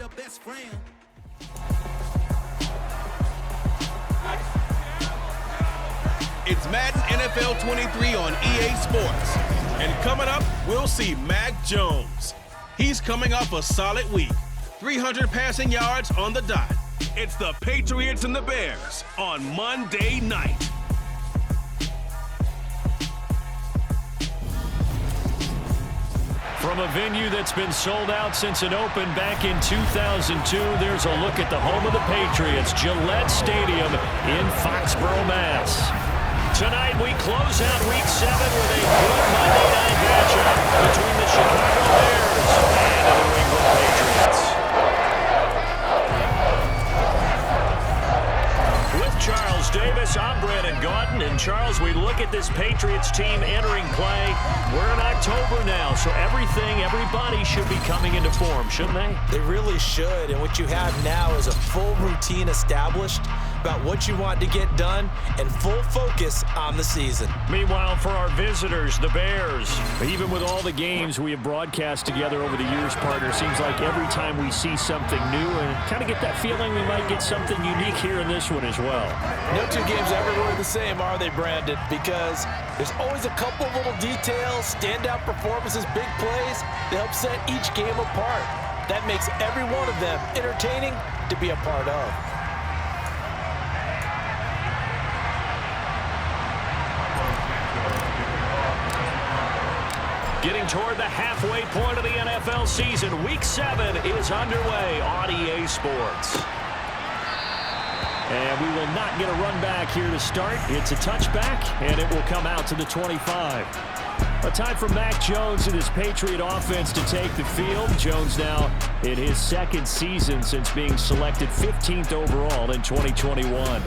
the best friend. It's Madden NFL 23 on EA Sports. And coming up, we'll see Mac Jones. He's coming off a solid week. 300 passing yards on the dot. It's the Patriots and the Bears on Monday night. From a venue that's been sold out since it opened back in 2002, there's a look at the home of the Patriots, Gillette Stadium in Foxborough, Mass. Tonight we close out Week 7 with a good Monday night matchup between the Chicago Bears and the New England Patriots. With Charles Davis, I'm Brandon Gaudin. And Charles, we look at this Patriots team entering play. We're in October now, so everybody should be coming into form, shouldn't they? They really should, and what you have now is a full routine established about what you want to get done and full focus on the season. Meanwhile, for our visitors, the Bears, even with all the games we have broadcast together over the years, partner, seems like every time we see something new and kind of get that feeling we might get something unique here in this one as well. No two games ever really the same, are they, Brandon? Because there's always a couple little details, standout performances, big plays that help set each game apart. That makes every one of them entertaining to be a part of. Getting toward the halfway point of the NFL season, Week 7 is underway on EA Sports. And we will not get a run back here to start. It's a touchback, and it will come out to the 25. A time for Mac Jones and his Patriot offense to take the field. Jones now in his second season since being selected 15th overall in 2021. I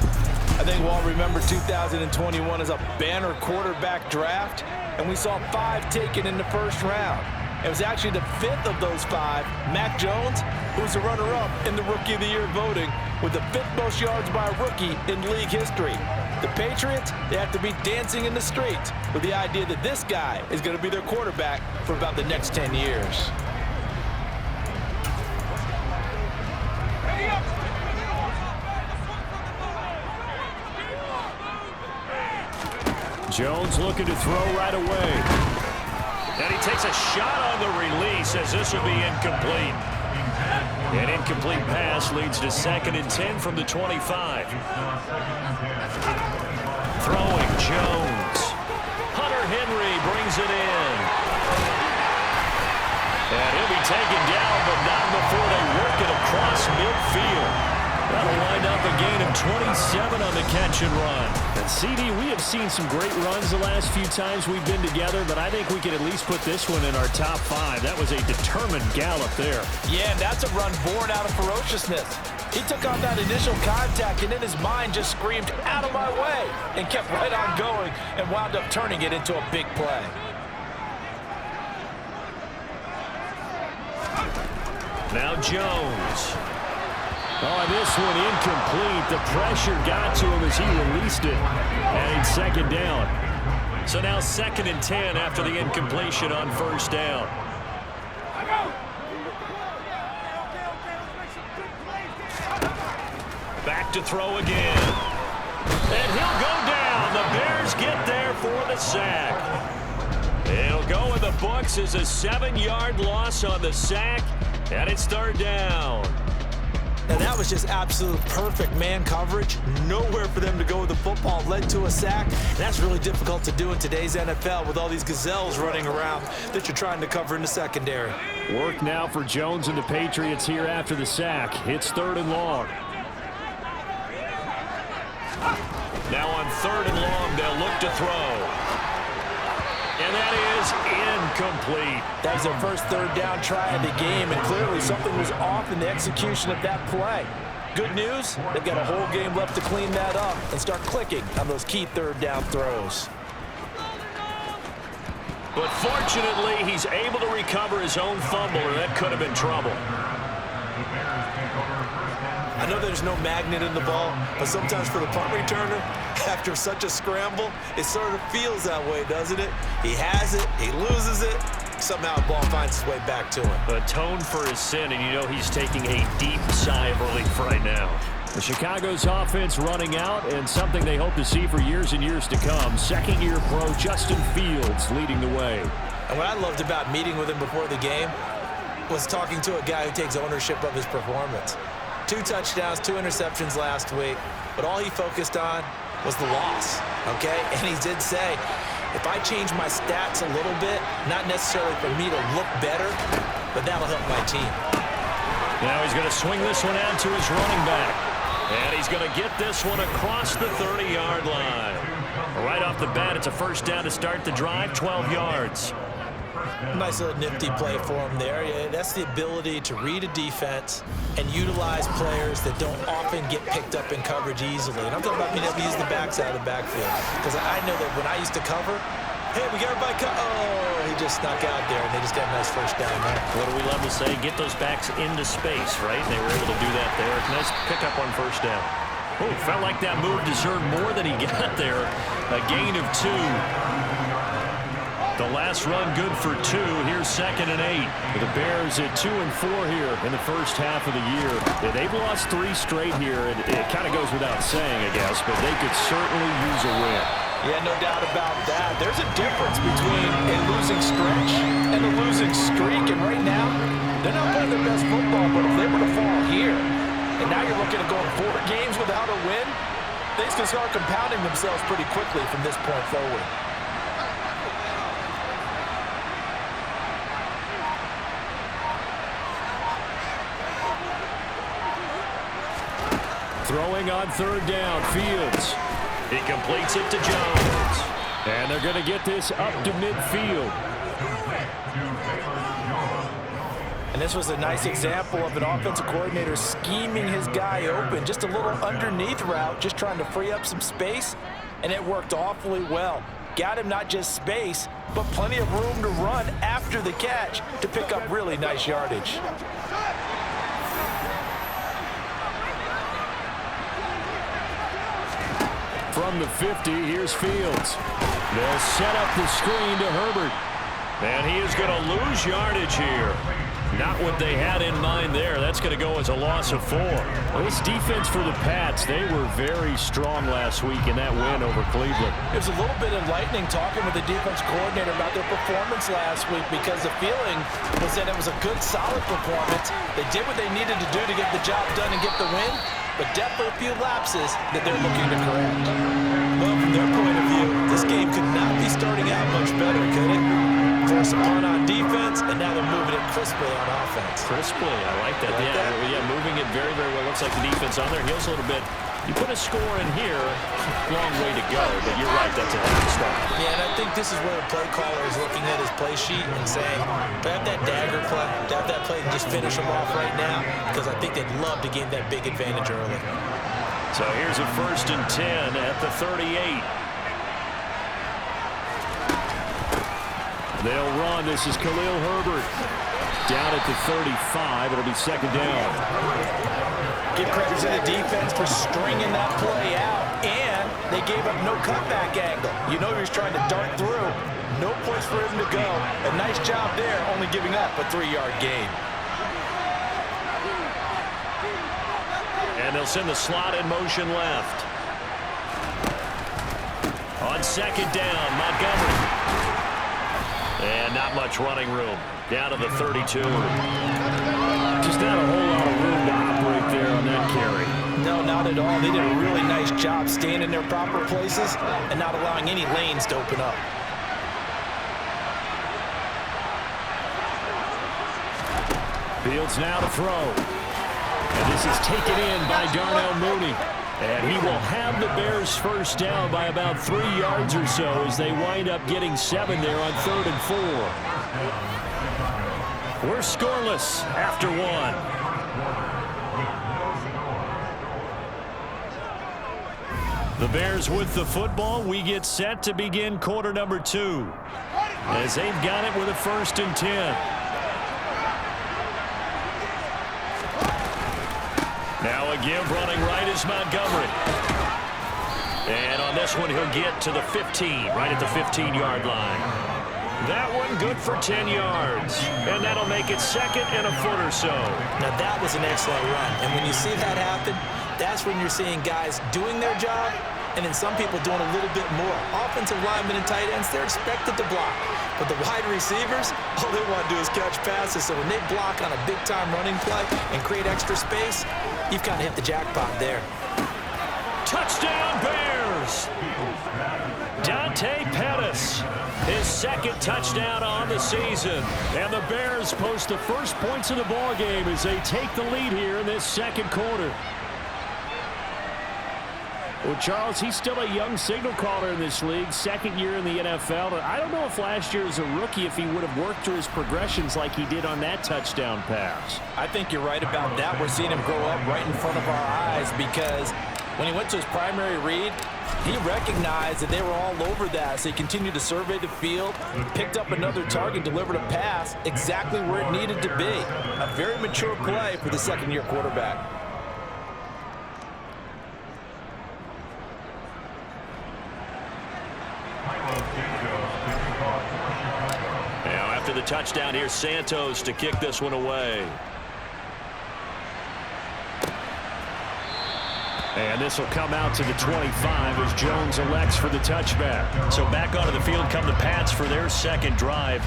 think we'll all remember 2021 as a banner quarterback draft, and we saw 5 taken in the first round. It was actually the 5th of those 5, Mac Jones, who was the runner-up in the Rookie of the Year voting with the 5th most yards by a rookie in league history. The Patriots, they have to be dancing in the streets with the idea that this guy is going to be their quarterback for about the next 10 years. Jones looking to throw right away. And he takes a shot on the release as this will be incomplete. An incomplete pass leads to 2nd and 10 from the 25. Throwing Jones. Hunter Henry brings it in. And he'll be taken down, but not before they work it across midfield. That'll wind up a gain of 27 on the catch and run. And CD, we have seen some great runs the last few times we've been together, but I think we can at least put this one in our top 5. That was a determined gallop there. Yeah, and that's a run born out of ferociousness. He took on that initial contact and in his mind just screamed, "Out of my way," and kept right on going and wound up turning it into a big play. Now Jones. Oh, this one incomplete. The pressure got to him as he released it. And it's 2nd down. So now 2nd and 10 after the incompletion on 1st down. Back to throw again. And he'll go down. The Bears get there for the sack. It'll go in the books as a 7-yard loss on the sack. And it's 3rd down. And that was just absolute perfect man coverage. Nowhere for them to go with the football. Led to a sack. That's really difficult to do in today's NFL with all these gazelles running around that you're trying to cover in the secondary. Work now for Jones and the Patriots here after the sack. It's 3rd and long. Now on 3rd and long, they'll look to throw. And that is incomplete. That was their first 3rd down try of the game, and clearly something was off in the execution of that play. Good news, they've got a whole game left to clean that up and start clicking on those key 3rd down throws. But fortunately, he's able to recover his own fumble, or that could have been trouble. I know there's no magnet in the ball, but sometimes for the punt returner, after such a scramble, it sort of feels that way, doesn't it? He has it, he loses it, somehow the ball finds its way back to him. Atone for his sin, and you know he's taking a deep sigh of relief right now. The Chicago's offense running out, and something they hope to see for years and years to come. Second-year pro Justin Fields leading the way. And what I loved about meeting with him before the game was talking to a guy who takes ownership of his performance. 2 touchdowns, 2 interceptions last week, but all he focused on was the loss, okay? And he did say, if I change my stats a little bit, not necessarily for me to look better, but that'll help my team. Now he's going to swing this one out to his running back. And he's going to get this one across the 30-yard line. Right off the bat, it's a first down to start the drive, 12 yards. Nice little nifty play for him there. Yeah, that's the ability to read a defense and utilize players that don't often get picked up in coverage easily. And I'm talking about being able to use the backside of the backfield. Because I know that when I used to cover, hey, we got everybody oh, he just snuck out there, and they just got a nice first down there. What do we love to say? Get those backs into space, right? They were able to do that there. Nice pickup on first down. Oh, felt like that move deserved more than he got there. A gain of 2. The last run good for 2. Here's 2nd and 8. The Bears at 2 and 4 here in the first half of the year. They've lost 3 straight here. It kind of goes without saying, I guess, but they could certainly use a win. Yeah, no doubt about that. There's a difference between a losing stretch and a losing streak. And right now, they're not playing their best football, but if they were to fall here, and now you're looking at going 4 games without a win, things can start compounding themselves pretty quickly from this point forward. Throwing on 3rd down, Fields. He completes it to Jones. And they're going to get this up to midfield. And this was a nice example of an offensive coordinator scheming his guy open. Just a little underneath route, just trying to free up some space, and it worked awfully well. Got him not just space, but plenty of room to run after the catch to pick up really nice yardage. From the 50, here's Fields. They'll set up the screen to Herbert. And he is going to lose yardage here. Not what they had in mind there. That's going to go as a loss of 4. Well, this defense for the Pats, they were very strong last week in that win over Cleveland. It was a little bit enlightening talking with the defense coordinator about their performance last week, because the feeling was that it was a good, solid performance. They did what they needed to do to get the job done and get the win, but definitely a few lapses that they're looking to correct. Well, from their point of view, this game could not be starting out much better, could it? Force a punt on defense, and now they're moving it crisply on offense. Crisply, I like that. Yeah, moving it very, very well. Looks like the defense on their heels a little bit. You put a score in here, long way to go, but you're right, that's a heck of a start. Yeah, and I think this is where the play caller is looking at his play sheet and saying, to have that dagger play, to have that play and just finish them off right now, because I think they'd love to gain that big advantage early. So here's a 1st and 10 at the 38. They'll run. This is Khalil Herbert. Down at the 35. It'll be 2nd down. Give credit to the defense for stringing that play out, and they gave up no cutback angle. You know he was trying to dart through. No place for him to go. A nice job there, only giving up a 3-yard gain. And they'll send the slot in motion left. On 2nd down, Montgomery. And not much running room. Down to the 32. Just not a whole lot of room to operate there on that carry. No, not at all. They did a really nice job staying in their proper places and not allowing any lanes to open up. Fields now to throw. And this is taken in by Darnell Mooney. And he will have the Bears first down by about 3 yards or so as they wind up getting 7 there on 3rd and 4. We're scoreless after 1. The Bears with the football. We get set to begin quarter number 2 as they've got it with a 1st and 10. Now a give running right is Montgomery. And on this one, he'll get to the 15, right at the 15-yard line. That one good for 10 yards. And that'll make it 2nd and a foot or so. Now that was an excellent run. And when you see that happen, that's when you're seeing guys doing their job and then some people doing a little bit more. Offensive linemen and tight ends, they're expected to block. But the wide receivers, all they want to do is catch passes. So when they block on a big-time running play and create extra space, you've kind of hit the jackpot there. Touchdown, Bears! Dante Pettis, his 2nd touchdown on the season. And the Bears post the first points of the ballgame as they take the lead here in this 2nd quarter. Well, Charles, he's still a young signal caller in this league, 2nd year in the NFL. But I don't know if last year as a rookie if he would have worked through his progressions like he did on that touchdown pass. I think you're right about that. We're seeing him grow up right in front of our eyes because when he went to his primary read, he recognized that they were all over that, so he continued to survey the field, picked up another target, delivered a pass exactly where it needed to be. A very mature play for the 2nd-year quarterback. Now after the touchdown, here's Santos to kick this one away. And this will come out to the 25 as Jones elects for the touchback. So back onto the field come the Pats for their 2nd drive.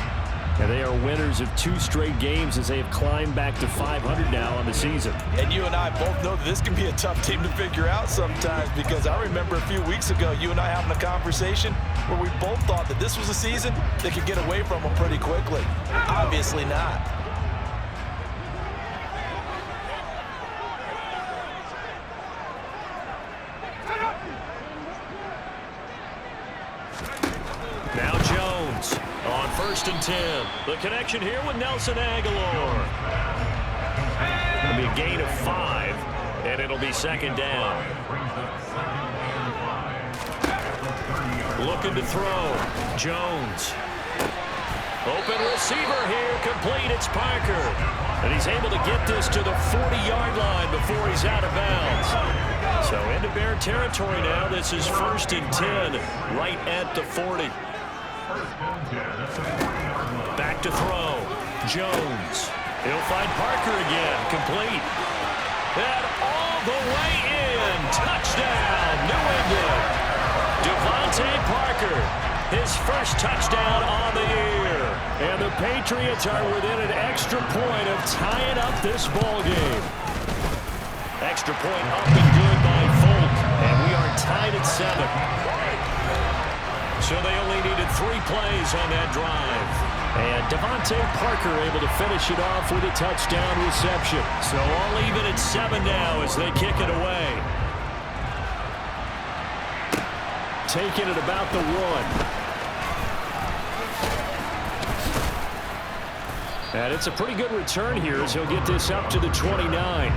And they are winners of 2 straight games as they have climbed back to 500 now on the season. And you and I both know that this can be a tough team to figure out sometimes because I remember a few weeks ago you and I having a conversation where we both thought that this was a season that could get away from them pretty quickly. Obviously not. Now Jones on 1st and 10. The connection here with Nelson Aguilar. It'll be a gain of 5, and it'll be 2nd down. Looking to throw. Jones. Open receiver here. Complete. It's Parker. And he's able to get this to the 40-yard line before he's out of bounds. So into Bear territory now. This is 1st and 10 right at the 40. Back to throw. Jones. He'll find Parker again. Complete. And all the way in. Touchdown, New England. Devontae Parker, his first touchdown on the year. And the Patriots are within an extra point of tying up this ball game. Extra point up and good by Folk. And we are tied at 7. So they only needed 3 plays on that drive. And Devontae Parker able to finish it off with a touchdown reception. So all even at 7 now as they kick it away. Taking it about the 1. And it's a pretty good return here as he'll get this up to the 29.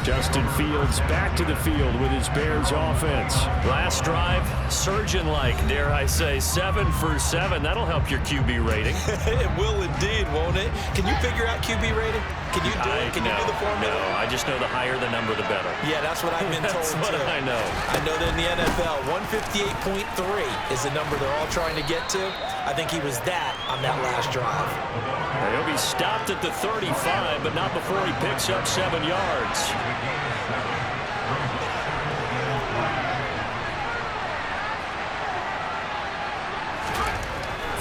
Justin Fields back to the field with his Bears offense. Last drive, surgeon-like, dare I say, 7 for 7. That'll help your QB rating. It will indeed, won't it? Can you figure out QB rating? Can you do it? Can you do the formula? No, I just know the higher the number, the better. Yeah, that's what I've been told, That's what I know. I know that in the NFL, 158.3 is the number they're all trying to get to. I think he was that on that last drive. He'll be stopped at the 35, but not before he picks up 7 yards.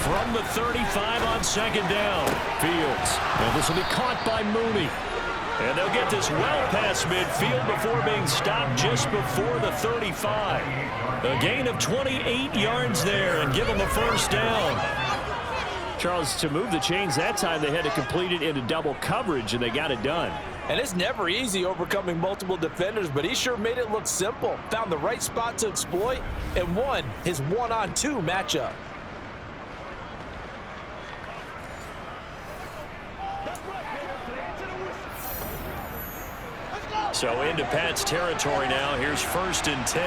From the 35 on 2nd down. Fields. And this will be caught by Mooney. And they'll get this well past midfield before being stopped just before the 35. A gain of 28 yards there and give them a 1st down. Charles, to move the chains that time, they had to complete it into double coverage, and they got it done. And it's never easy overcoming multiple defenders, but he sure made it look simple. Found the right spot to exploit and won his 1-on-2 matchup. So into Pat's territory now. Here's 1st and 10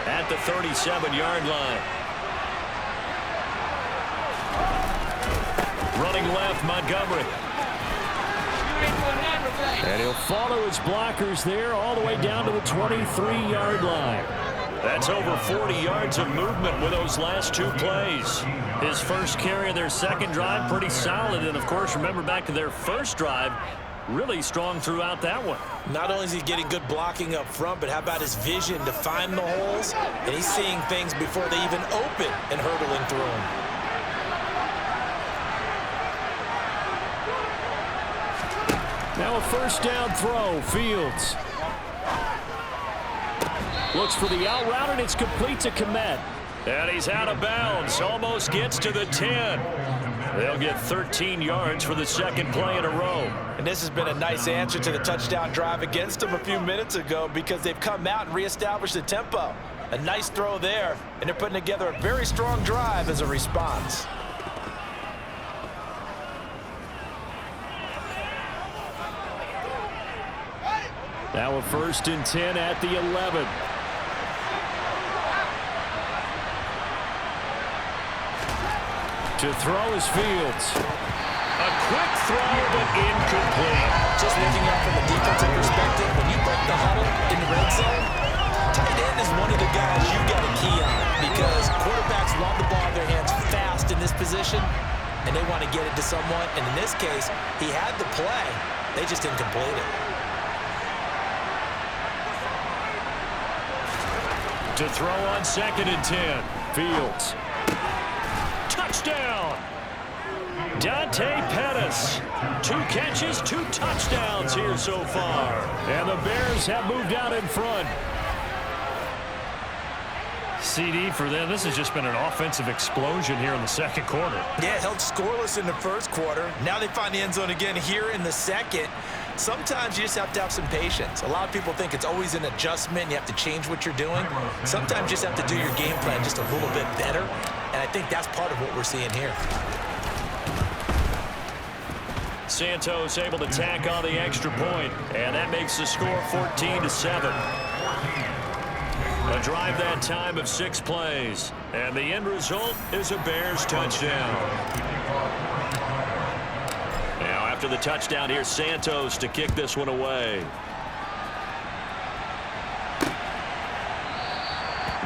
at the 37-yard line. Running left, Montgomery. And he'll follow his blockers there all the way down to the 23-yard line. That's over 40 yards of movement with those last 2 plays. His first carry of their second drive, pretty solid. And, of course, remember back to their first drive, really strong throughout that one. Not only is he getting good blocking up front, but how about his vision to find the holes? And he's seeing things before they even open and hurdling through them. Now a first down throw, Fields. Looks for the out route, and it's complete to Kmet. And he's out of bounds, almost gets to the 10. They'll get 13 yards for the second play in a row. And this has been a nice answer to the touchdown drive against them a few minutes ago because they've come out and reestablished the tempo. A nice throw there, and they're putting together a very strong drive as a response. Now a first and 10 at the 11. To throw is Fields. A quick throw, but incomplete. Just looking at from a defensive perspective, when you break the huddle in the red zone, tight end is one of the guys you got to key on because quarterbacks want the ball in their hands fast in this position, and they want to get it to someone. And in this case, he had the play. They just didn't complete it. To throw on second and 10. Fields. Touchdown! Dante Pettis. 2 catches, 2 touchdowns here so far. And the Bears have moved out in front. CD for them. This has just been an offensive explosion here in the second quarter. Yeah, held scoreless in the first quarter. Now they find the end zone again here in the second. Sometimes you just have to have some patience. A lot of people think it's always an adjustment. You have to change what you're doing. Sometimes you just have to do your game plan just a little bit better. And I think that's part of what we're seeing here. Santos able to tack on the extra point, and that makes the score 14-7. A drive that time of 6 plays, and the end result is a Bears touchdown. Now after the touchdown, here's Santos to kick this one away.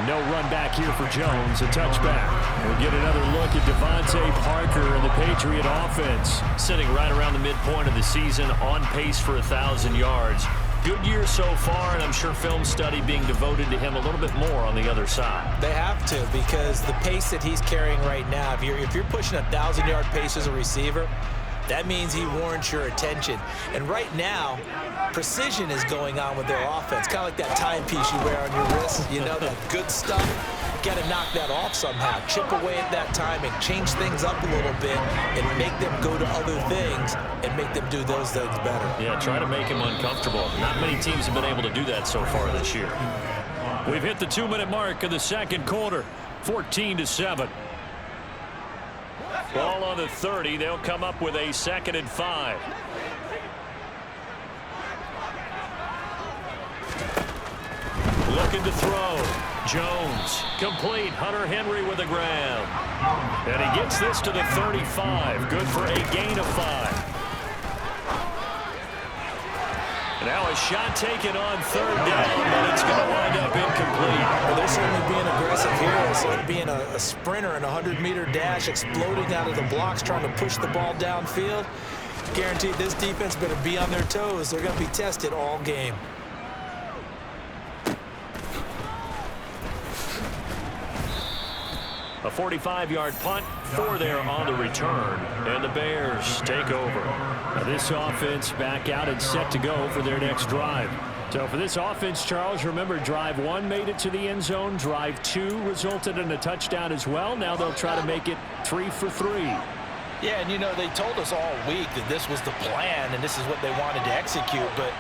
No run back here for Jones, a touchback. We'll get another look at Devontae Parker and the Patriot offense. Sitting right around the midpoint of the season, on pace for 1,000 yards. Good year so far, and I'm sure film study being devoted to him a little bit more on the other side. They have to, because the pace that he's carrying right now, if you're pushing a 1,000-yard pace as a receiver, that means he warrants your attention. And right now, precision is going on with their offense. Kind of like that timepiece you wear on your wrist. You know, that good stuff. Got to knock that off somehow. Chip away at that timing. Change things up a little bit and make them go to other things and make them do those things better. Yeah, try to make him uncomfortable. Not many teams have been able to do that so far this year. We've hit the 2-minute mark of the second quarter. 14-7. Ball on the 30. They'll come up with a 2nd and 5. Looking to throw. Jones. Complete. Hunter Henry with a grab. And he gets this to the 35. Good for a gain of 5. Now a shot taken on 3rd down, but it's going to wind up incomplete. Well, they're certainly being aggressive here. It's like being a sprinter in a 100-meter dash, exploding out of the blocks, trying to push the ball downfield. Guaranteed this defense better be on their toes. They're going to be tested all game. A 45-yard punt, 4 there on the return, and the Bears take over. Now this offense back out and set to go for their next drive. So for this offense, Charles, remember drive 1 made it to the end zone. Drive 2 resulted in a touchdown as well. Now they'll try to make it 3 for 3. Yeah, and you know, they told us all week that this was the plan and this is what they wanted to execute, but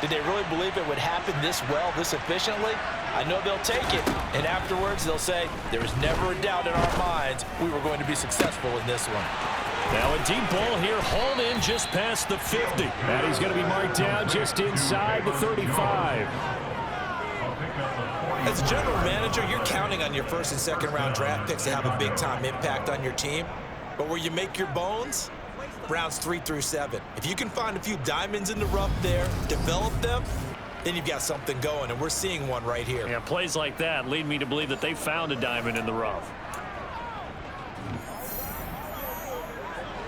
did they really believe it would happen this well, this efficiently? I know they'll take it, and afterwards they'll say, there was never a doubt in our minds we were going to be successful in this one. Now a deep ball here, hauled in just past the 50. And he's going to be marked down just inside the 35. As a general manager, you're counting on your 1st and 2nd round draft picks to have a big-time impact on your team. But where you make your bones, rounds 3 through 7. If you can find a few diamonds in the rough there, develop them, then you've got something going, and we're seeing one right here. Yeah, plays like that lead me to believe that they found a diamond in the rough.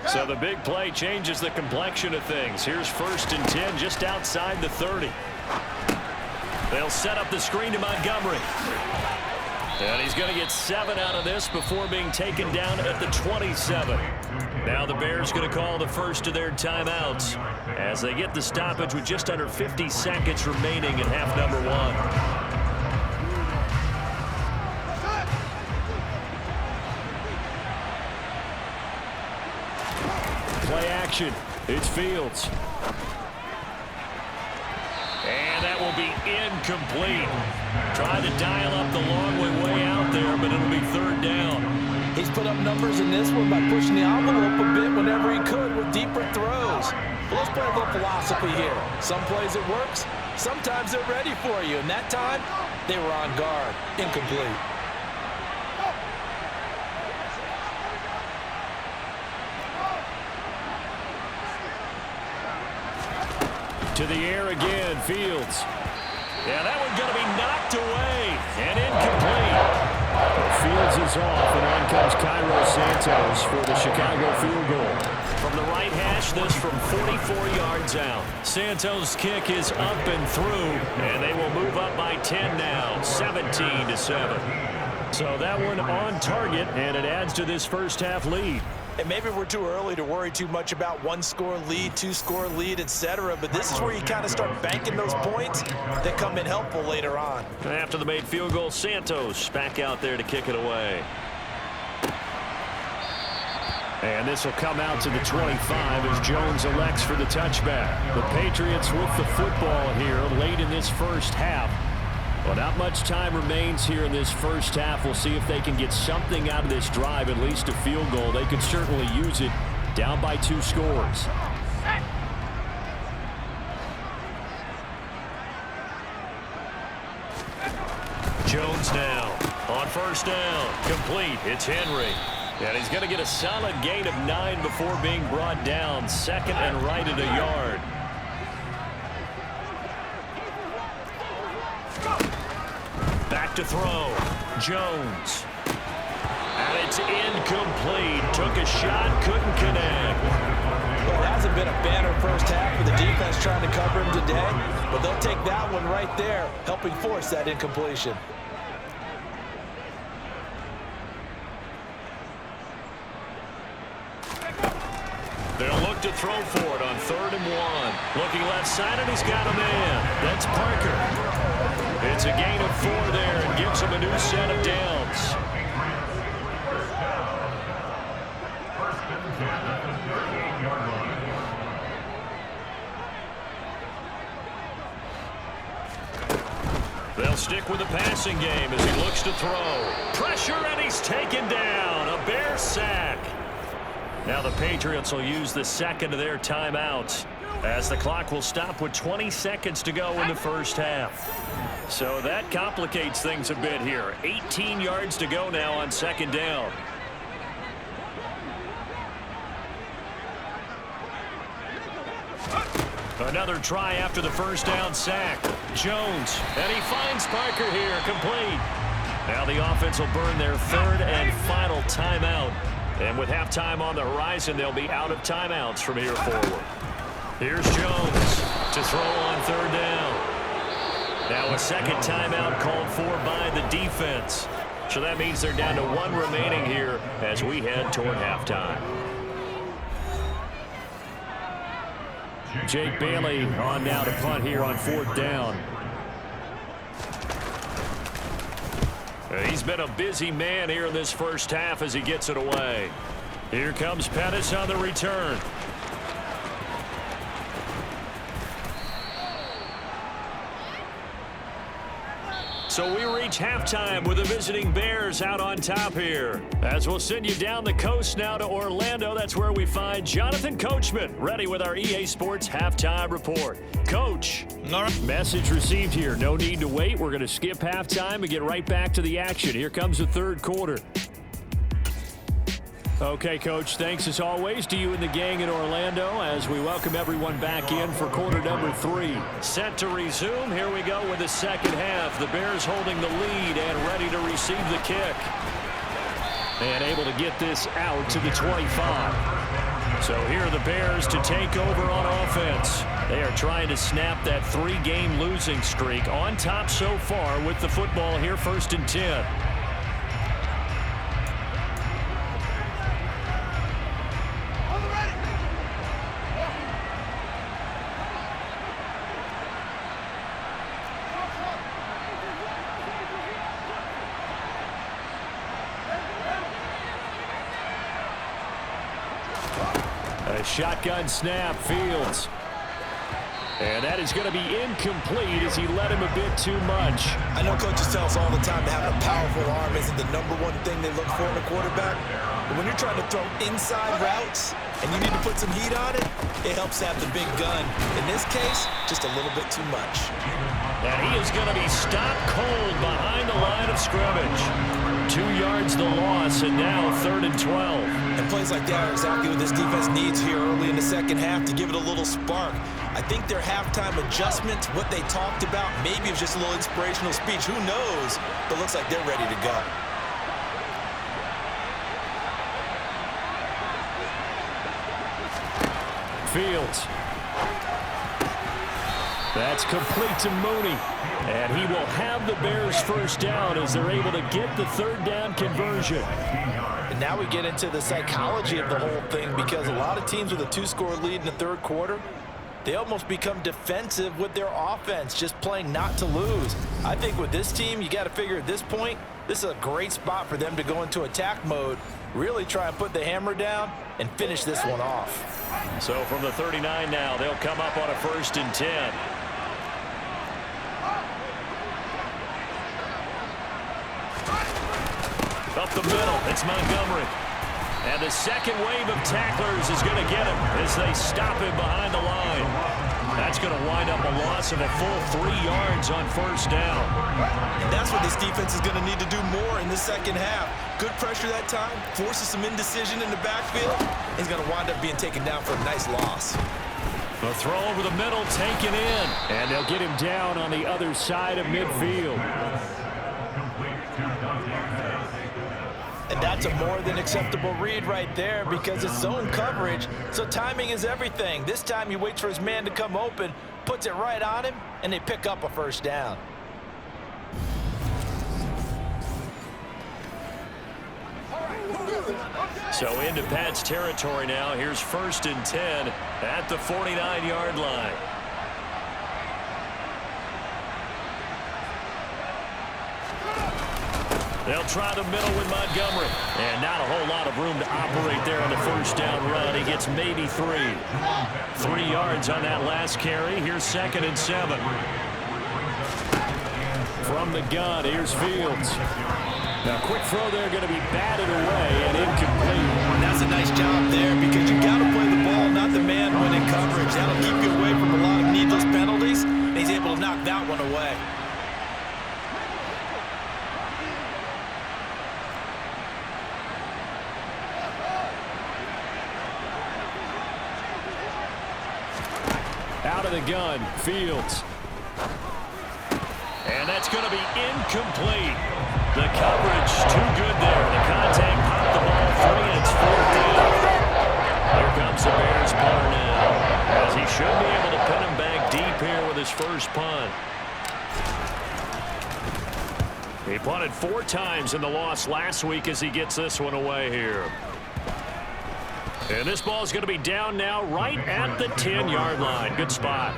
So the big play changes the complexion of things. Here's 1st and 10 just outside the 30. They'll set up the screen to Montgomery. And he's going to get 7 out of this before being taken down at the 27. Now the Bears going to call the first of their timeouts as they get the stoppage with just under 50 seconds remaining in half number 1. Play action. It's Fields. And that will be incomplete. Trying to dial up the long way out there, but it'll be 3rd down. He's put up numbers in this one by pushing the envelope a bit whenever he could with deeper throws. But let's play a little philosophy here. Some plays it works, sometimes they're ready for you. And that time, they were on guard. Incomplete. To the air again, Fields. Yeah, that one's going to be knocked away and incomplete. Fields is off, and on comes Cairo Santos for the Chicago field goal. From the right hash, this from 44 yards out. Santos' kick is up and through, and they will move up by 10 now, 17-7. So that one on target, and it adds to this first half lead. And maybe we're too early to worry too much about 1-score lead, 2-score lead, etc. But this is where you kind of start banking those points that come in helpful later on. After the made field goal, Santos back out there to kick it away. And this will come out to the 25 as Jones elects for the touchback. The Patriots with the football here late in this first half. Well, not much time remains here in this first half. We'll see if they can get something out of this drive, at least a field goal. They could certainly use it down by 2 scores. Jones now on 1st down. Complete. It's Henry. And he's going to get a solid gain of 9 before being brought down. 2nd and right at a yard. Back to throw. Jones. And it's incomplete. Took a shot, couldn't connect. Well, it hasn't been a banner first half for the defense trying to cover him today, but they'll take that one right there, helping force that incompletion. They'll look to throw for it on 3rd and 1. Looking left side, and he's got a man. That's Parker. It's a gain of 4 there and gives him a new set of downs. They'll stick with the passing game as he looks to throw. Pressure, and he's taken down. A Bear sack. Now the Patriots will use the 2nd of their timeouts as the clock will stop with 20 seconds to go in the first half. So that complicates things a bit here. 18 yards to go now on 2nd down. Another try after the 1st down sack. Jones, and he finds Parker here, complete. Now the offense will burn their 3rd and final timeout. And with halftime on the horizon, they'll be out of timeouts from here forward. Here's Jones to throw on 3rd down. Now a 2nd timeout called for by the defense. So that means they're down to 1 remaining here as we head toward halftime. Jake Bailey on now to punt here on 4th down. He's been a busy man here in this first half as he gets it away. Here comes Pettis on the return. So we reach halftime with the visiting Bears out on top here. As we'll send you down the coast now to Orlando, that's where we find Jonathan Coachman, ready with our EA Sports halftime report. Coach, message received here. No need to wait. We're going to skip halftime and get right back to the action. Here comes the 3rd quarter. Okay, Coach, thanks as always to you and the gang in Orlando as we welcome everyone back in for quarter number 3. Set to resume. Here we go with the second half. The Bears holding the lead and ready to receive the kick. And able to get this out to the 25. So here are the Bears to take over on offense. They are trying to snap that 3-game losing streak on top so far with the football here, 1st and 10. A shotgun snap, Fields. And that is going to be incomplete as he led him a bit too much. I know coaches tell us all the time that having a powerful arm isn't the #1 thing they look for in a quarterback. But when you're trying to throw inside routes and you need to put some heat on it, it helps to have the big gun. In this case, just a little bit too much. And he is going to be stopped cold behind the line of scrimmage. 2 yards the loss, and now 3rd and 12. And plays like that are exactly what this defense needs here early in the second half to give it a little spark. I think their halftime adjustment, what they talked about, maybe it was just a little inspirational speech. Who knows? But it looks like they're ready to go. Fields. That's complete to Mooney. And he will have the Bears first down as they're able to get the 3rd down conversion. And now we get into the psychology of the whole thing, because a lot of teams with a 2-score lead in the 3rd quarter, they almost become defensive with their offense, just playing not to lose. I think with this team, you got to figure at this point, this is a great spot for them to go into attack mode, really try and put the hammer down and finish this one off. So from the 39 now, they'll come up on a 1st and 10. Up the middle, it's Montgomery. And the second wave of tacklers is going to get him as they stop him behind the line. That's going to wind up a loss of a full 3 yards on 1st down. And that's what this defense is going to need to do more in the second half. Good pressure that time, forces some indecision in the backfield. He's going to wind up being taken down for a nice loss. A throw over the middle, taken in. And they'll get him down on the other side of midfield. And that's a more than acceptable read right there, because it's zone coverage, so timing is everything. This time he waits for his man to come open, puts it right on him, and they pick up a 1st down. So into Pat's territory now. Here's 1st and 10 at the 49-yard line. They'll try the middle with Montgomery. And not a whole lot of room to operate there on the 1st down run. He gets maybe 3. 3 yards on that last carry. Here's 2nd and 7. From the gun, here's Fields. Now, quick throw there, going to be batted away and incomplete. And that's a nice job there, because you got to play the ball, not the man when in coverage. That'll keep you away from a lot of needless penalties. And he's able to knock that one away. Out of the gun, Fields. And that's going to be incomplete. The coverage too good there. The contact popped the ball free, and it's 4th down. Here comes the Bears punter now, as he should be able to pin him back deep here with his first punt. He punted 4 times in the loss last week as he gets this one away here. And this ball is going to be down now right at the 10-yard line. Good spot.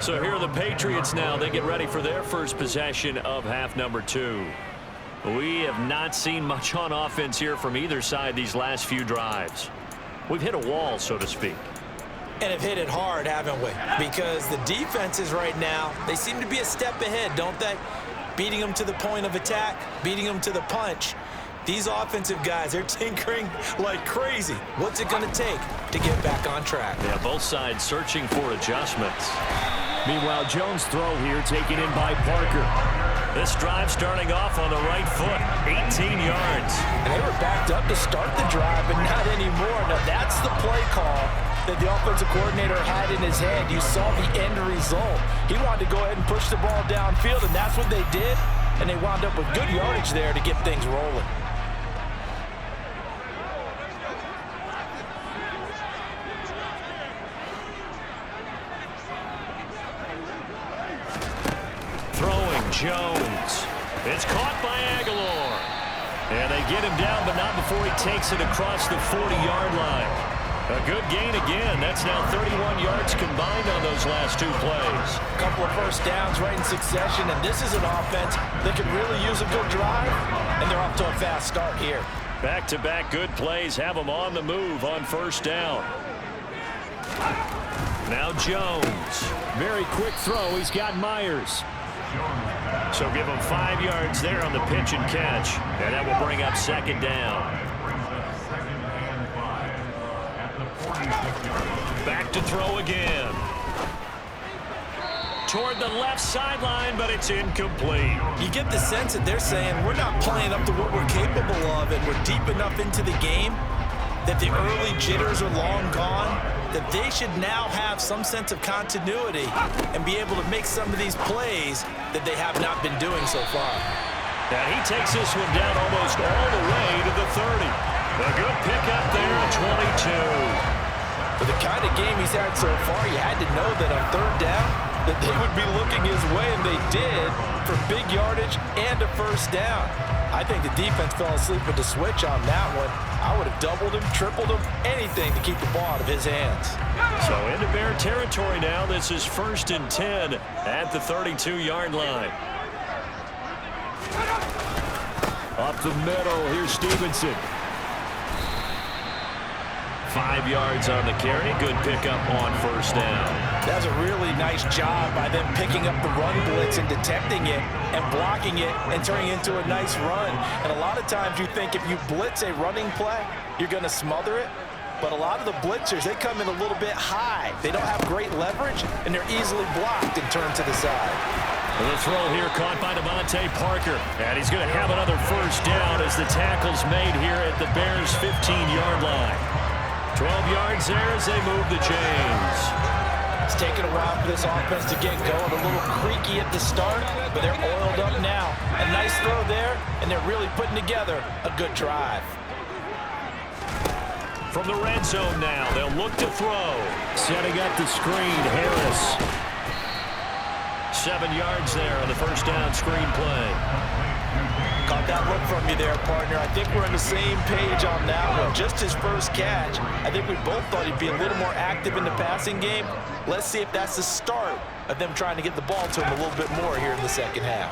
So here are the Patriots now. They get ready for their first possession of half number 2. We have not seen much on offense here from either side these last few drives. We've hit a wall, so to speak. And have hit it hard, haven't we? Because the defenses right now, they seem to be a step ahead, don't they? Beating them to the point of attack, beating them to the punch. These offensive guys, they're tinkering like crazy. What's it going to take to get back on track? Yeah, both sides searching for adjustments. Meanwhile, Jones' throw here taken in by Parker. This drive starting off on the right foot, 18 yards. And they were backed up to start the drive, but not anymore. Now, that's the play call that the offensive coordinator had in his head. You saw the end result. He wanted to go ahead and push the ball downfield, and that's what they did. And they wound up with good yardage there to get things rolling. Throwing Jones. It's caught by Aguilar. And they get him down, but not before he takes it across the 40-yard line. A good gain again. That's now 31 yards combined on those last two plays. A couple of first downs right in succession, and this is an offense that could really use a good drive, and they're off to a fast start here. Back-to-back good plays have them on the move on first down. Now Jones. Very quick throw. He's got Myers. So give him 5 yards there on the pitch and catch, and that will bring up second down. Back to throw again. Toward the left sideline, but it's incomplete. You get the sense that they're saying we're not playing up to what we're capable of, and we're deep enough into the game that the early jitters are long gone, that they should now have some sense of continuity and be able to make some of these plays that they have not been doing so far. Now he takes this one down almost all the way to the 30. A good pickup there at 22. For the kind of game he's had so far, you had to know that on third down that they would be looking his way, and they did, for big yardage and a first down. I think the defense fell asleep with the switch on that one. I would have doubled him, tripled him, anything to keep the ball out of his hands. So into Bear territory now. This is 1st and 10 at the 32-yard line. Up the middle, here's Stevenson. 5 yards on the carry. Good pickup on first down. That's a really nice job by them picking up the run blitz and detecting it and blocking it and turning it into a nice run. And a lot of times you think if you blitz a running play, you're going to smother it. But a lot of the blitzers, they come in a little bit high. They don't have great leverage, and they're easily blocked and turned to the side. The throw here caught by Devontae Parker. And he's going to have another first down as the tackle's made here at the Bears' 15-yard line. 12 yards there as they move the chains. It's taken a while for this offense to get going. A little creaky at the start, but they're oiled up now. A nice throw there, and they're really putting together a good drive. From the red zone now, they'll look to throw. Setting up the screen, Harris. 7 yards there on the first down screen play. Caught that look from you there, partner. I think we're on the same page on that one. Just his first catch. I think we both thought he'd be a little more active in the passing game. Let's see if that's the start of them trying to get the ball to him a little bit more here in the second half.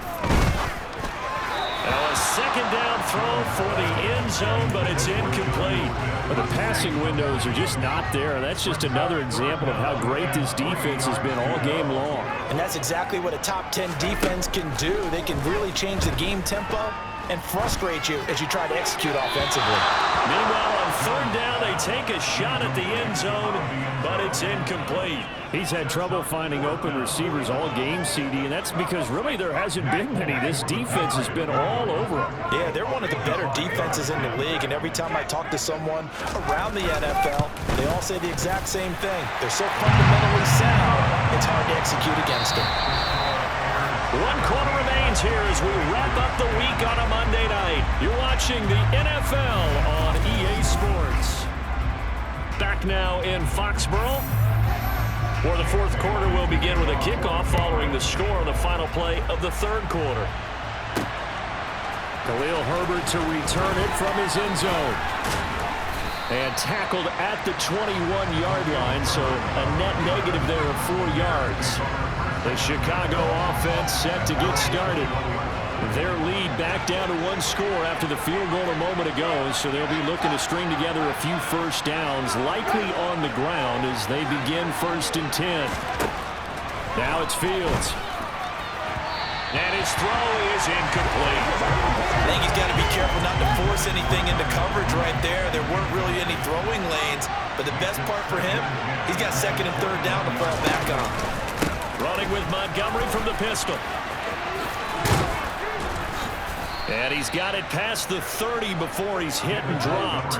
Now a second down throw for the end zone, but it's incomplete. But the passing windows are just not there. That's just another example of how great this defense has been all game long. And that's exactly what a top 10 defense can do. They can really change the game tempo and frustrate you as you try to execute offensively. Meanwhile, on third down, they take a shot at the end zone, but it's incomplete. He's had trouble finding open receivers all game, CD, and that's because really there hasn't been many. This defense has been all over him. Yeah, they're one of the better defenses in the league, and every time I talk to someone around the NFL, they all say the exact same thing. They're so fundamentally sound, it's hard to execute against them. 1 quarter remains here as we wrap up the week on a Monday night. You're watching the NFL on EA Sports. Back now in Foxborough, where the fourth quarter will begin with a kickoff following the score on the final play of the third quarter. Khalil Herbert to return it from his end zone. And tackled at the 21-yard line, so a net negative there of 4 yards. The Chicago offense set to get started. Their lead back down to 1 score after the field goal a moment ago, so they'll be looking to string together a few first downs, likely on the ground as they begin 1st and 10. Now it's Fields. And his throw is incomplete. I think he's got to be careful not to force anything into coverage right there. There weren't really any throwing lanes, but the best part for him, he's got 2nd and 3rd down to fall back on. Running with Montgomery from the pistol. And he's got it past the 30 before he's hit and dropped.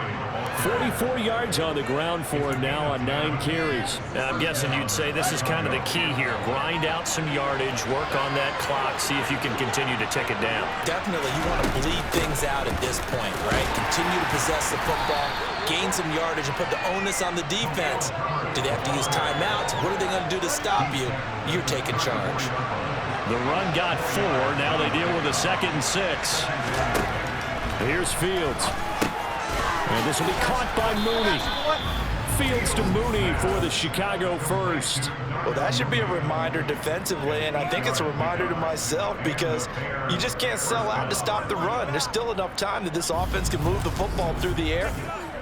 44 yards on the ground for him now on 9 carries. Now, I'm guessing you'd say this is kind of the key here. Grind out some yardage, work on that clock, see if you can continue to tick it down. Definitely, you want to bleed things out at this point, right? Continue to possess the football, gain some yardage, and put the onus on the defense. Do they have to use timeouts? What are they going to do to stop you? You're taking charge. The run got 4. Now they deal with a 2nd and 6. Here's Fields. And this will be caught by Mooney. Fields to Mooney for the Chicago first. Well, that should be a reminder defensively, and I think it's a reminder to myself because you just can't sell out to stop the run. There's still enough time that this offense can move the football through the air,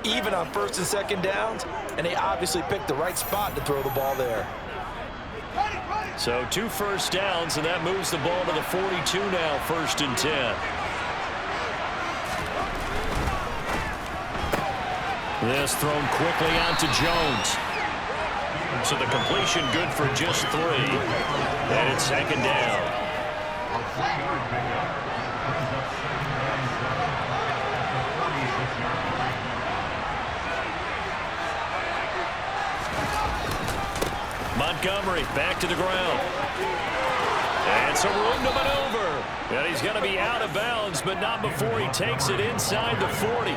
even on 1st and 2nd downs, and they obviously picked the right spot to throw the ball there. So 2 first downs, and that moves the ball to the 42 now, 1st and 10. This thrown quickly out to Jones. So the completion good for just 3. And it's 2nd down. Montgomery back to the ground. And some room to maneuver. And he's going to be out of bounds, but not before he takes it inside the 40.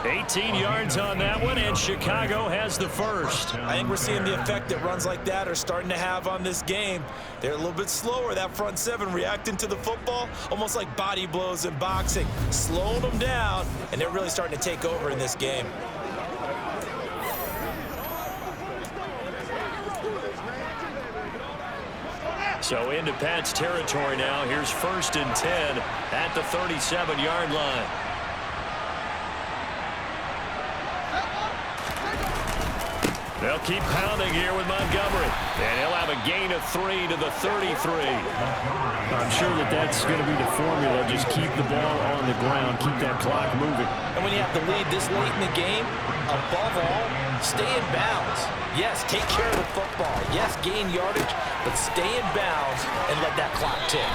18 yards on that one, and Chicago has the first. I think we're seeing the effect that runs like that are starting to have on this game. They're a little bit slower, that front 7 reacting to the football, almost like body blows in boxing, slowing them down, and they're really starting to take over in this game. So into Pat's territory now. Here's 1st and 10 at the 37-yard line. They'll keep pounding here with Montgomery. And he'll have a gain of 3 to the 33. I'm sure that's going to be the formula. Just keep the ball on the ground. Keep that clock moving. And when you have the lead this late in the game, above all, stay in bounds. Yes, take care of the football. Yes, gain yardage, but stay in bounds and let that clock tick.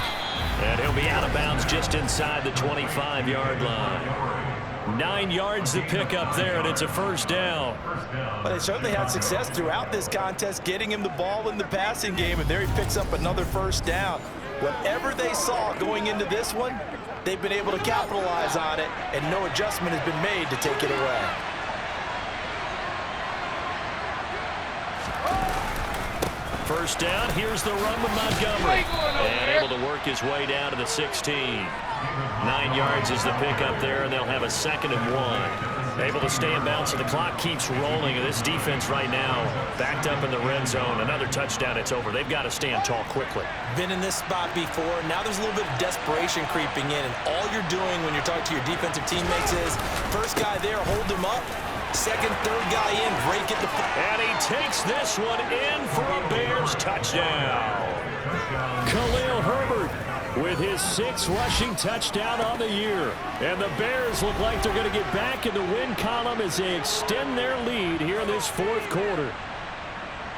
And he'll be out of bounds just inside the 25-yard line. 9 yards to pick up there, and it's a 1st down. Well, they certainly had success throughout this contest, getting him the ball in the passing game, and there he picks up another 1st down. Whatever they saw going into this one, they've been able to capitalize on it, and no adjustment has been made to take it away. First down, here's the run with Montgomery. And able to work his way down to the 16. 9 yards is the pickup there, and they'll have a 2nd and 1. Able to stay in bounds, so the clock keeps rolling. And this defense right now backed up in the red zone. Another touchdown, it's over. They've got to stand tall quickly. Been in this spot before. Now there's a little bit of desperation creeping in, and all you're doing when you're talking to your defensive teammates is first guy there, hold him up. 2nd, 3rd guy in, break it. And he takes this one in for a Bears touchdown. Khalil Herbert with his 6th rushing touchdown on the year. And the Bears look like they're going to get back in the win column as they extend their lead here in this 4th quarter.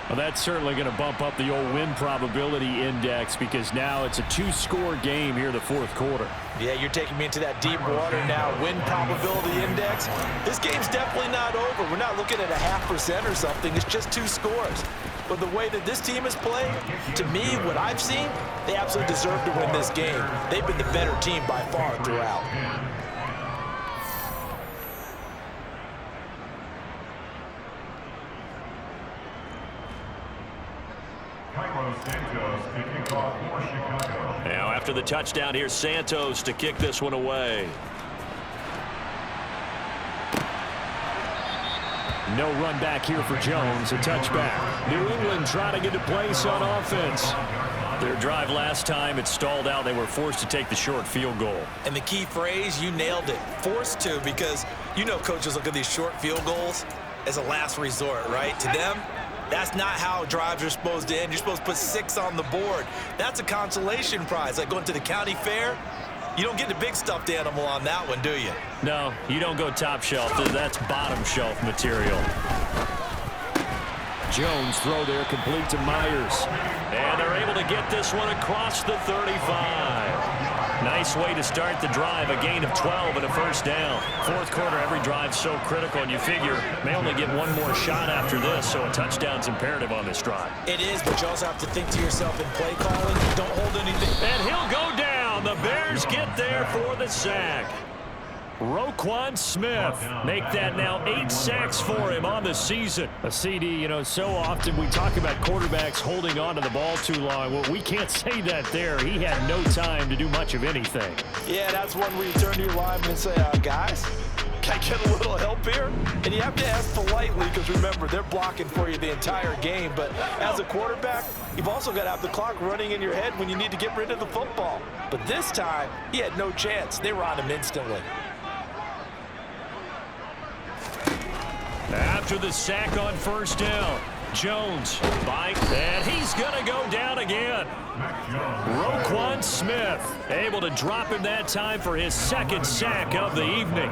Well, that's certainly going to bump up the old win probability index because now it's a 2-score game here in the 4th quarter. Yeah, you're taking me into that deep water now. Win probability index. This game's definitely not over. We're not looking at a 0.5% or something. It's just 2 scores. But the way that this team has played, to me, what I've seen, they absolutely deserve to win this game. They've been the better team by far throughout. Now after the touchdown, here's Santos to kick this one away. No run back here for Jones. A touchback. New England trying to get to place on offense. Their drive last time, it stalled out. They were forced to take the short field goal. And the key phrase, you nailed it. Forced to, because you know coaches look at these short field goals as a last resort, right? To them, that's not how drives are supposed to end. You're supposed to put 6 on the board. That's a consolation prize. Like going to the county fair, you don't get the big stuffed animal on that one, do you? No, you don't go top shelf. That's bottom shelf material. Jones throw there complete to Myers. And they're able to get this one across the 35. Nice way to start the drive, a gain of 12 and a first down. Fourth quarter, every drive's so critical, and you figure may only get one more shot after this, so a touchdown's imperative on this drive. It is, but you also have to think to yourself in play calling, don't hold anything. And he'll go down. The Bears get there for the sack. Roquan Smith make that now 8 sacks for him on the season. A CD, so often we talk about quarterbacks holding on to the ball too long. Well, we can't say that there. He had no time to do much of anything. Yeah, that's one where you turn to your lineman and say, guys, can I get a little help here? And you have to ask politely because, remember, they're blocking for you the entire game. But as a quarterback, you've also got to have the clock running in your head when you need to get rid of the football. But this time, he had no chance. They were on him instantly. After the sack on first down, Jones bites, and he's going to go down again. Roquan Smith able to drop him that time for his second sack of the evening.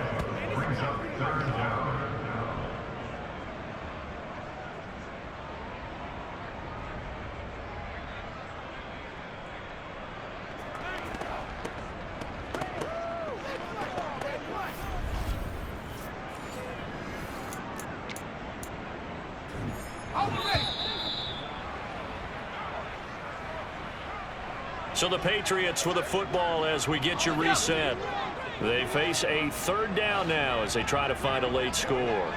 So the Patriots with the football as we get you reset. They face a third down now as they try to find a late score.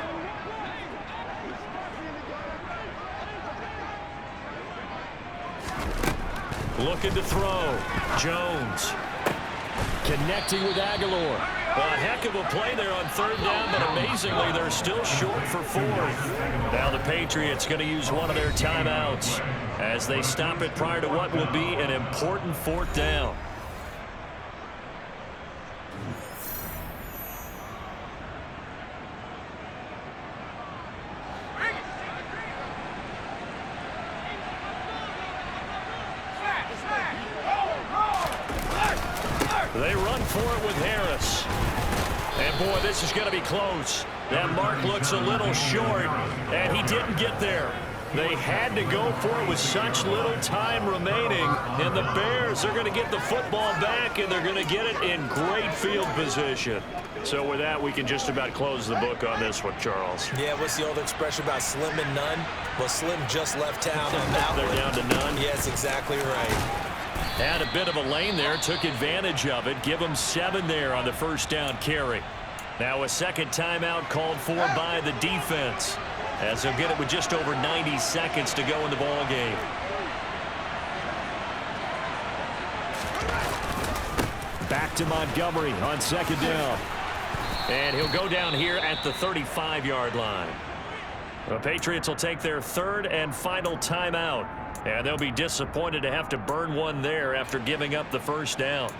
Looking to throw. Jones connecting with Aguilar. Well, a heck of a play there on third down, but amazingly, they're still short for fourth. Now the Patriots going to use one of their timeouts as they stop it prior to what will be an important fourth down. They run for it with Harris. And, boy, this is going to be close. That mark looks a little short, and he didn't get there. They had to go for it with such little time remaining, and the Bears are going to get the football back, and they're going to get it in great field position. So with that, we can just about close the book on this one, Charles. Yeah, what's the old expression about slim and none? Well, Slim just left town on that They're one. down to none. Yes, exactly right. Had a bit of a lane there, took advantage of it. Give them 7 there on the first down carry. Now a second timeout called for by the defense, as they'll get it with just over 90 seconds to go in the ball game. Back to Montgomery on second down. And he'll go down here at the 35-yard line. The Patriots will take their third and final timeout. And they'll be disappointed to have to burn one there after giving up the first down.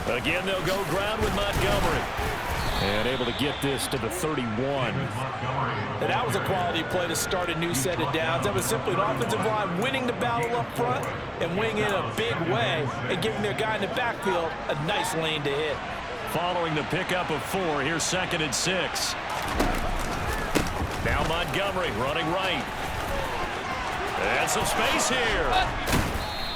Again, they'll go ground with Montgomery. And able to get this to the 31. And that was a quality play to start a new set of downs. That was simply an offensive line winning the battle up front and winning in a big way and giving their guy in the backfield a nice lane to hit. Following the pickup of 4, here's 2nd and 6. Now Montgomery running right. And some space here.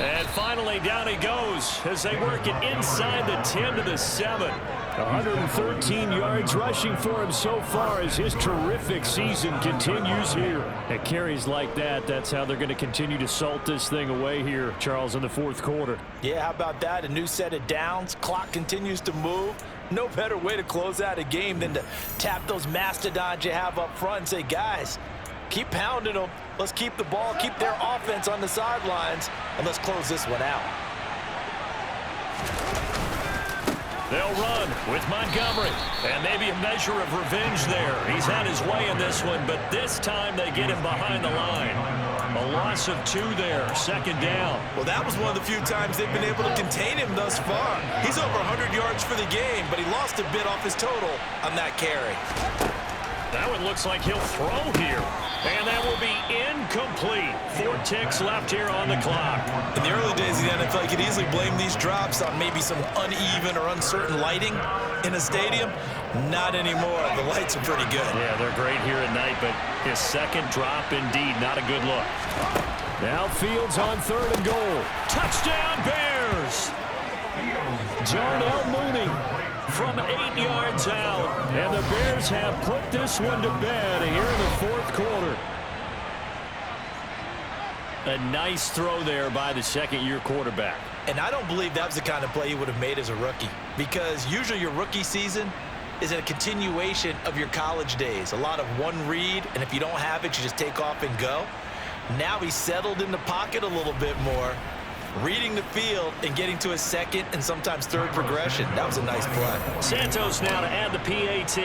And finally down he goes as they work it inside the 10 to the 7. 113 yards rushing for him so far as his terrific season continues here. At carries like that, that's how they're going to continue to salt this thing away here, Charles, in the fourth quarter. Yeah, how about that? A new set of downs. Clock continues to move. No better way to close out a game than to tap those mastodons you have up front and say, guys, keep pounding them. Let's keep the ball, keep their offense on the sidelines, and let's close this one out. They'll run with Montgomery, and maybe a measure of revenge there. He's had his way in this one, but this time they get him behind the line. A loss of 2 there, 2nd down. Well, that was one of the few times they've been able to contain him thus far. He's over 100 yards for the game, but he lost a bit off his total on that carry. That one looks like he'll throw here. And that will be incomplete. 4 ticks left here on the clock. In the early days of the NFL, you could easily blame these drops on maybe some uneven or uncertain lighting in a stadium. Not anymore. The lights are pretty good. Yeah, they're great here at night, but his second drop, indeed, not a good look. Now Fields on 3rd and goal. Touchdown, Bears! Darnell Mooney from 8 yards out. And the Bears have put this one to bed here in the 4th quarter. A nice throw there by the second-year quarterback. And I don't believe that was the kind of play he would have made as a rookie, because usually your rookie season is a continuation of your college days. A lot of one read, and if you don't have it, you just take off and go. Now he's settled in the pocket a little bit more, reading the field and getting to his second and sometimes third progression. That was a nice play. Santos now to add the PAT.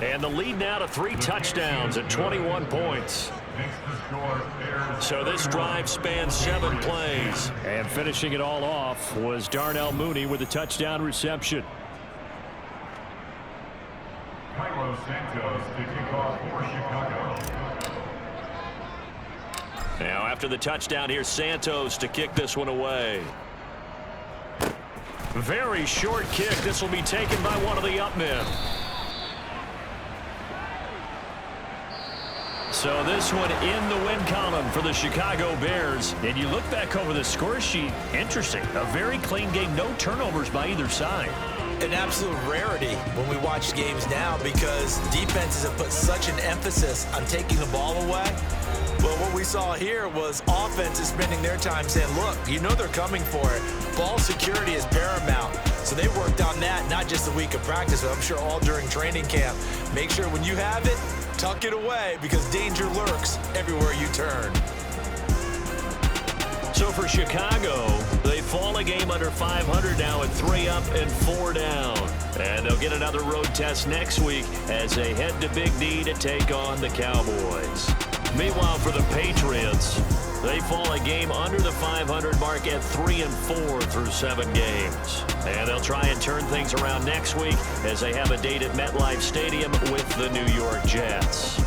And the lead now to 3 touchdowns at 21 points. So this drive spans 7 plays. And finishing it all off was Darnell Mooney with a touchdown reception. Santos to kick off for Chicago. Now after the touchdown, here's Santos to kick this one away. Very short kick. This will be taken by one of the up men. So this one in the win column for the Chicago Bears. And you look back over the score sheet, interesting. A very clean game, no turnovers by either side. An absolute rarity when we watch games now, because defenses have put such an emphasis on taking the ball away. But what we saw here was offenses spending their time saying, look, you know they're coming for it. Ball security is paramount. So they worked on that not just a week of practice, but I'm sure all during training camp. Make sure when you have it, tuck it away, because danger lurks everywhere you turn. So for Chicago, they fall a game under 500 now at 3 up and 4 down. And they'll get another road test next week as they head to Big D to take on the Cowboys. Meanwhile, for the Patriots, they fall a game under the 500 mark at 3 and 4 through 7 games. And they'll try and turn things around next week as they have a date at MetLife Stadium with the New York Jets.